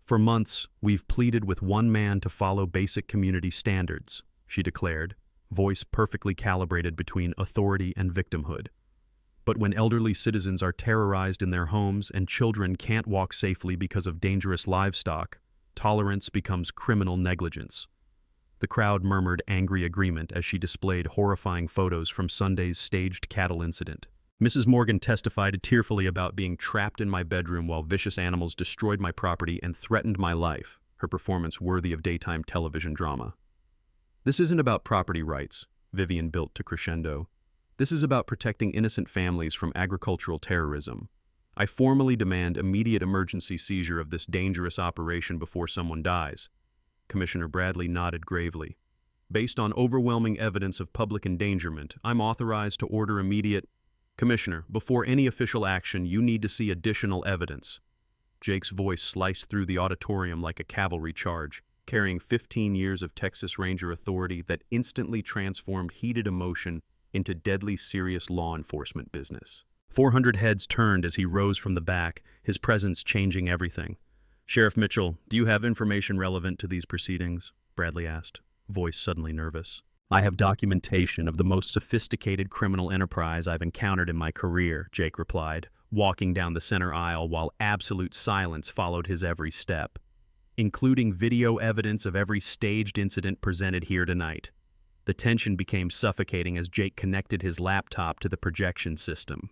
"For months, we've pleaded with one man to follow basic community standards," she declared, voice perfectly calibrated between authority and victimhood. "But when elderly citizens are terrorized in their homes and children can't walk safely because of dangerous livestock, tolerance becomes criminal negligence." The crowd murmured angry agreement as she displayed horrifying photos from Sunday's staged cattle incident. Mrs. Morgan testified tearfully about being trapped in my bedroom while vicious animals destroyed my property and threatened my life, her performance worthy of daytime television drama. "This isn't about property rights," Vivian built to crescendo. "This is about protecting innocent families from agricultural terrorism. I formally demand immediate emergency seizure of this dangerous operation before someone dies." Commissioner Bradley nodded gravely. "Based on overwhelming evidence of public endangerment, I'm authorized to order immediate—" "Commissioner, before any official action, you need to see additional evidence." Jake's voice sliced through the auditorium like a cavalry charge, carrying 15 years of Texas Ranger authority that instantly transformed heated emotion into deadly serious law enforcement business. 400 heads turned as he rose from the back, his presence changing everything. "Sheriff Mitchell, do you have information relevant to these proceedings?" Bradley asked, voice suddenly nervous. "I have documentation of the most sophisticated criminal enterprise I've encountered in my career," Jake replied, walking down the center aisle while absolute silence followed his every step, "including video evidence of every staged incident presented here tonight." The tension became suffocating as Jake connected his laptop to the projection system.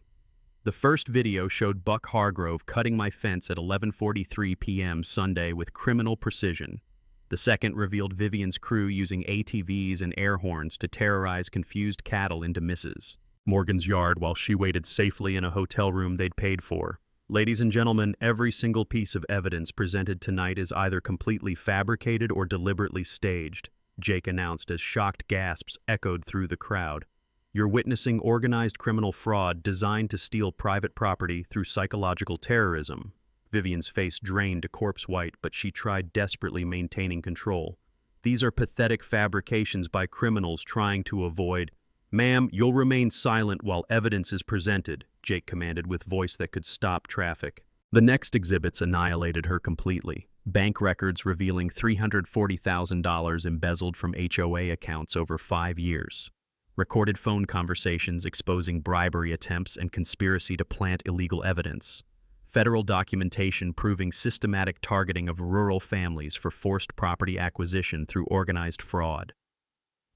The first video showed Buck Hargrove cutting my fence at 11:43 p.m. Sunday with criminal precision. The second revealed Vivian's crew using ATVs and air horns to terrorize confused cattle into misses. Morgan's yard while she waited safely in a hotel room they'd paid for. Ladies and gentlemen, every single piece of evidence presented tonight is either completely fabricated or deliberately staged, Jake announced as shocked gasps echoed through the crowd. You're witnessing organized criminal fraud designed to steal private property through psychological terrorism. Vivian's face drained to corpse white, but she tried desperately maintaining control. These are pathetic fabrications by criminals trying to avoid. Ma'am, you'll remain silent while evidence is presented, Jake commanded with voice that could stop traffic. The next exhibits annihilated her completely. Bank records revealing $340,000 embezzled from HOA accounts over 5 years. Recorded phone conversations exposing bribery attempts and conspiracy to plant illegal evidence. Federal documentation proving systematic targeting of rural families for forced property acquisition through organized fraud.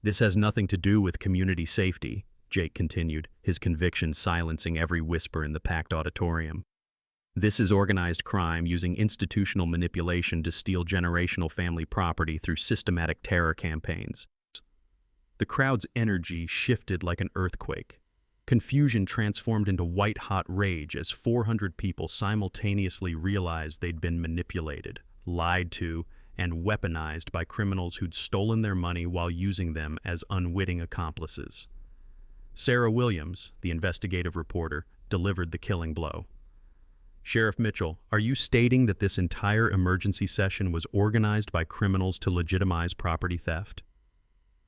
This has nothing to do with community safety, Jake continued, his conviction silencing every whisper in the packed auditorium. This is organized crime using institutional manipulation to steal generational family property through systematic terror campaigns. The crowd's energy shifted like an earthquake. Confusion transformed into white-hot rage as 400 people simultaneously realized they'd been manipulated, lied to, and weaponized by criminals who'd stolen their money while using them as unwitting accomplices. Sarah Williams, the investigative reporter, delivered the killing blow. Sheriff Mitchell, are you stating that this entire emergency session was organized by criminals to legitimize property theft?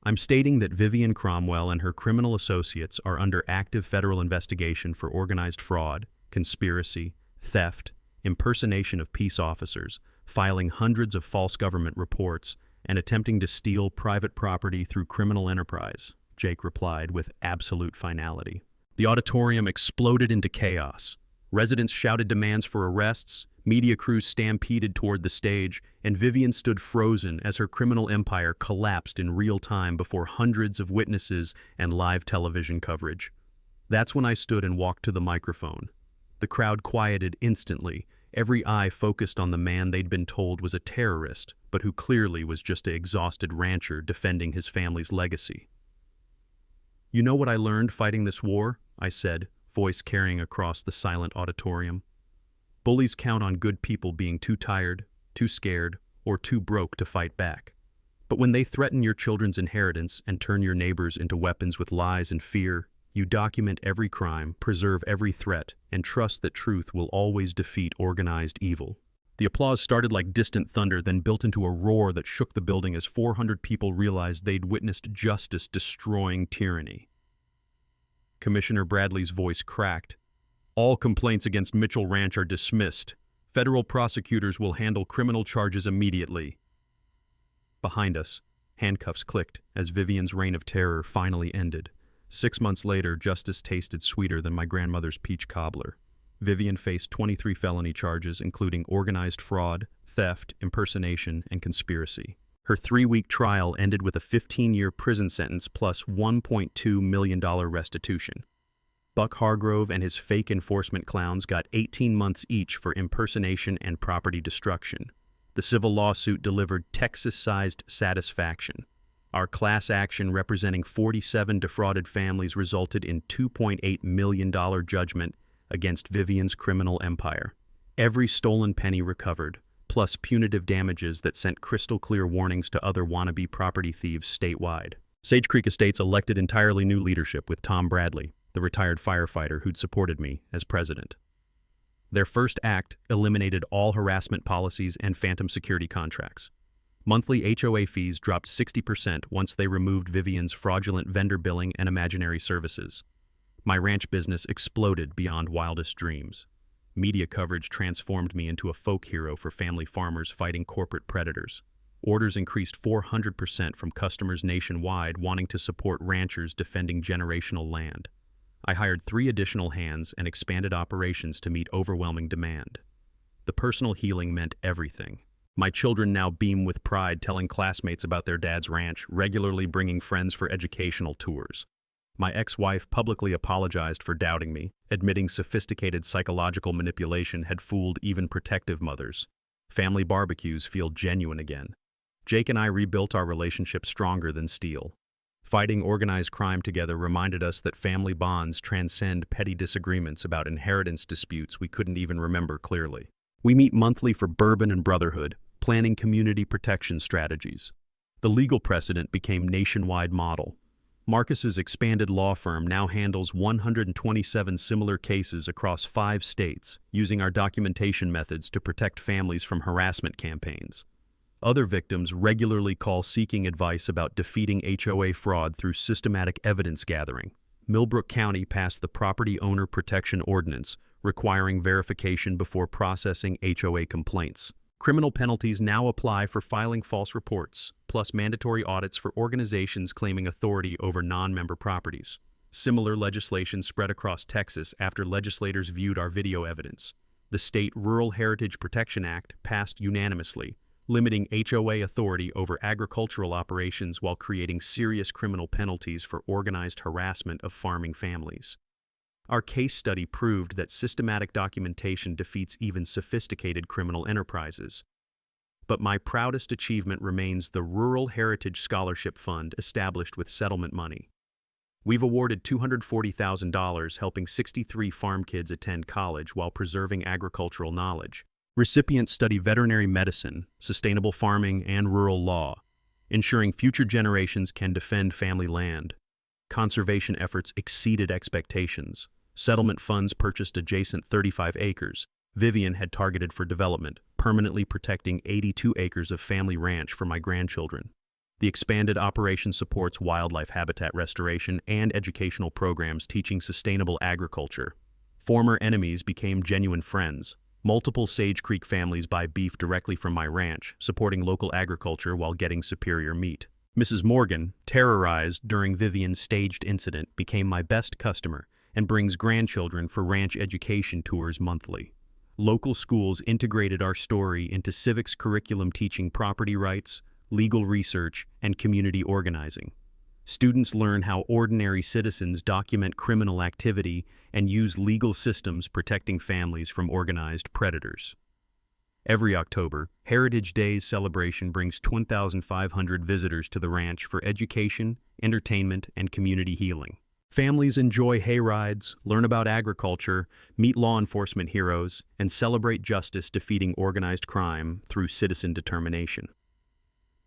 I'm stating that Vivian Cromwell and her criminal associates are under active federal investigation for organized fraud, conspiracy, theft, impersonation of peace officers, filing hundreds of false government reports, and attempting to steal private property through criminal enterprise, Jake replied with absolute finality. The auditorium exploded into chaos. Residents shouted demands for arrests, media crews stampeded toward the stage, and Vivian stood frozen as her criminal empire collapsed in real time before hundreds of witnesses and live television coverage. That's when I stood and walked to the microphone. The crowd quieted instantly, every eye focused on the man they'd been told was a terrorist, but who clearly was just an exhausted rancher defending his family's legacy. You know what I learned fighting this war? I said, voice carrying across the silent auditorium. Bullies count on good people being too tired, too scared, or too broke to fight back. But when they threaten your children's inheritance and turn your neighbors into weapons with lies and fear, you document every crime, preserve every threat, and trust that truth will always defeat organized evil. The applause started like distant thunder, then built into a roar that shook the building as 400 people realized they'd witnessed justice destroying tyranny. Commissioner Bradley's voice cracked. All complaints against Mitchell Ranch are dismissed. Federal prosecutors will handle criminal charges immediately. Behind us, handcuffs clicked as Vivian's reign of terror finally ended. 6 months later, justice tasted sweeter than my grandmother's peach cobbler. Vivian faced 23 felony charges, including organized fraud, theft, impersonation, and conspiracy. Her 3-week trial ended with a 15-year prison sentence plus $1.2 million restitution. Buck Hargrove and his fake enforcement clowns got 18 months each for impersonation and property destruction. The civil lawsuit delivered Texas-sized satisfaction. Our class action representing 47 defrauded families resulted in $2.8 million judgment against Vivian's criminal empire. Every stolen penny recovered, plus punitive damages that sent crystal-clear warnings to other wannabe property thieves statewide. Sage Creek Estates elected entirely new leadership with Tom Bradley, the retired firefighter who'd supported me as president. Their first act eliminated all harassment policies and phantom security contracts. Monthly HOA fees dropped 60% once they removed Vivian's fraudulent vendor billing and imaginary services. My ranch business exploded beyond wildest dreams. Media coverage transformed me into a folk hero for family farmers fighting corporate predators. Orders increased 400% from customers nationwide wanting to support ranchers defending generational land. I hired 3 additional hands and expanded operations to meet overwhelming demand. The personal healing meant everything. My children now beam with pride telling classmates about their dad's ranch, regularly bringing friends for educational tours. My ex-wife publicly apologized for doubting me, admitting sophisticated psychological manipulation had fooled even protective mothers. Family barbecues feel genuine again. Jake and I rebuilt our relationship stronger than steel. Fighting organized crime together reminded us that family bonds transcend petty disagreements about inheritance disputes we couldn't even remember clearly. We meet monthly for bourbon and brotherhood, planning community protection strategies. The legal precedent became nationwide model. Marcus's expanded law firm now handles 127 similar cases across 5 states, using our documentation methods to protect families from harassment campaigns. Other victims regularly call seeking advice about defeating HOA fraud through systematic evidence gathering. Millbrook County passed the Property Owner Protection Ordinance, requiring verification before processing HOA complaints. Criminal penalties now apply for filing false reports, plus mandatory audits for organizations claiming authority over non-member properties. Similar legislation spread across Texas after legislators viewed our video evidence. The state Rural Heritage Protection Act passed unanimously, limiting HOA authority over agricultural operations while creating serious criminal penalties for organized harassment of farming families. Our case study proved that systematic documentation defeats even sophisticated criminal enterprises. But my proudest achievement remains the Rural Heritage Scholarship Fund established with settlement money. We've awarded $240,000 helping 63 farm kids attend college while preserving agricultural knowledge. Recipients study veterinary medicine, sustainable farming, and rural law, ensuring future generations can defend family land. Conservation efforts exceeded expectations. Settlement funds purchased adjacent 35 acres Vivian had targeted for development, permanently protecting 82 acres of family ranch for my grandchildren. The expanded operation supports wildlife habitat restoration and educational programs teaching sustainable agriculture. Former enemies became genuine friends. Multiple Sage Creek families buy beef directly from my ranch, supporting local agriculture while getting superior meat. Mrs. Morgan, terrorized during Vivian's staged incident, became my best customer and brings grandchildren for ranch education tours monthly. Local schools integrated our story into civics curriculum teaching property rights, legal research, and community organizing. Students learn how ordinary citizens document criminal activity and use legal systems protecting families from organized predators. Every October, Heritage Days celebration brings 1,500 visitors to the ranch for education, entertainment, and community healing. Families enjoy hayrides, learn about agriculture, meet law enforcement heroes, and celebrate justice defeating organized crime through citizen determination.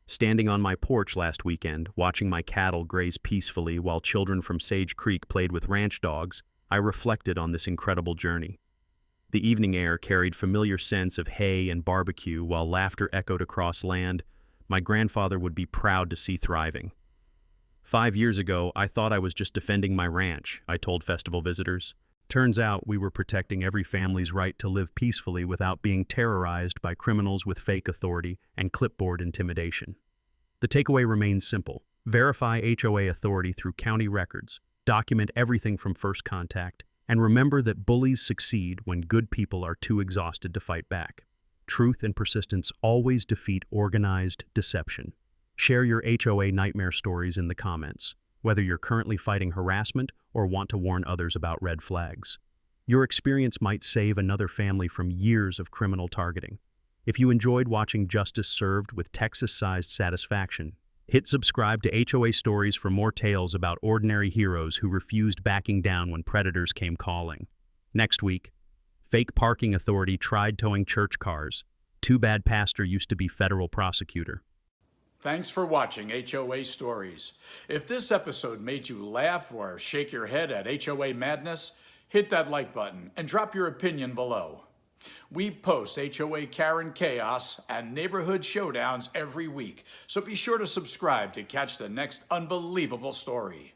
Standing on my porch last weekend, watching my cattle graze peacefully while children from Sage Creek played with ranch dogs, I reflected on this incredible journey. The evening air carried familiar scents of hay and barbecue while laughter echoed across land my grandfather would be proud to see thriving. 5 years ago, I thought I was just defending my ranch, I told festival visitors. Turns out we were protecting every family's right to live peacefully without being terrorized by criminals with fake authority and clipboard intimidation. The takeaway remains simple. Verify HOA authority through county records, document everything from first contact, and remember that bullies succeed when good people are too exhausted to fight back. Truth and persistence always defeat organized deception. Share your HOA nightmare stories in the comments, whether you're currently fighting harassment or want to warn others about red flags. Your experience might save another family from years of criminal targeting. If you enjoyed watching justice served with Texas-sized satisfaction, hit subscribe to HOA Stories for more tales about ordinary heroes who refused backing down when predators came calling. Next week, fake parking authority tried towing church cars. Too bad pastor used to be federal prosecutor. Thanks for watching HOA Stories. If this episode made you laugh or shake your head at HOA madness, hit that like button and drop your opinion below. We post HOA Karen chaos and neighborhood showdowns every week, so be sure to subscribe to catch the next unbelievable story.